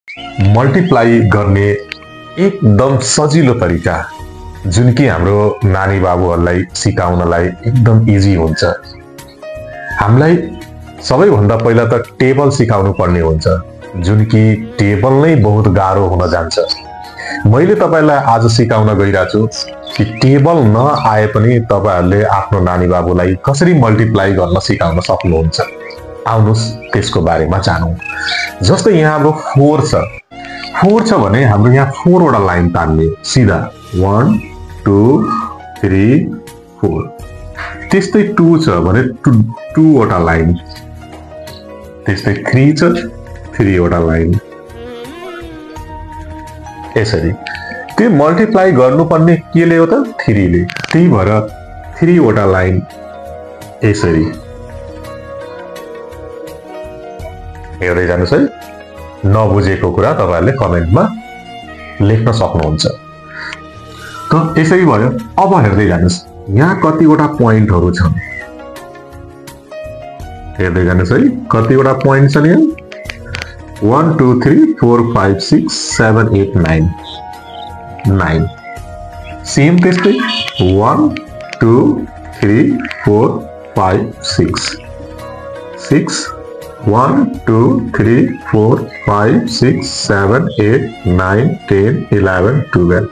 Multiply गर्ने एकदम सजिलो तरिका जुन कि हाम्रो नानी बाबुहरूलाई सिकाउनलाई एकदम इजी हुन्छ। हामीलाई सबैभन्दा पहिला त टेबल सिकाउनु पर्ने हुन्छ, जुन कि टेबल नै बहुत गाह्रो हुन जान्छ। मैले तपाईलाई आज सिकाउन गइरहेको छु कि टेबल नआए पनि तपाईहरुले आफ्नो नानी बाबुलाई कसरी मल्टिप्लाई गर्न सिकाउन सक्नुहुन्छ। आउनुस् त्यसको बारेमा जानौं। जस्तै यहाँ हाम्रो 4 छ। 4 छ भने हाम्रो यहाँ 4 वटा लाइन तान्ने सिधा 1 2 3 4। त्यस्तै 2 छ भने 2 वटा लाइन, त्यस्तै 3 छ 3 वटा लाइन। यसरी त्यो मल्टिप्लाई गर्नुपर्ने केले हो त 3 ले। त्यही भएर 3 वटा लाइन यसरी हेर्दै जानुस् है। नबुझेको कुरा तपाईहरुले कमेन्टमा लेख्न सक्नुहुन्छ। त यसै भयो। अब हेर्दै जानुस् यहाँ कतिवटा पोइन्टहरु छन्। हेर्दै जानुस् है कतिवटा पोइन्ट छन् यहाँ। 1 2 3 4 5 6 7 8 9 9। सेम त्यस्तै 1 2 3 4 5 6 6 1 2 3 4 5 6 7 8 9 10 11 12।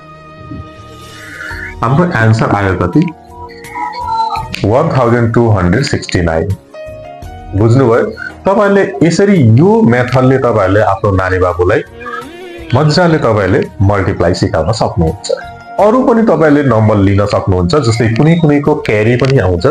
हाम्रो आन्सर आयो कति 1269। बुझ्नुभयो? तपाईहरुले यसरी यो मेथडले तपाईहरुले आफ्नो नानी बाबुलाई मज्जाले तपाईहरुले मल्टिप्लाई सिकाउन सक्नुहुन्छ। अरु पनि तपाईहरुले नम्बर लिन सक्नुहुन्छ। जस्तै कुनै कुनैको क्यारी पनि आउँछ।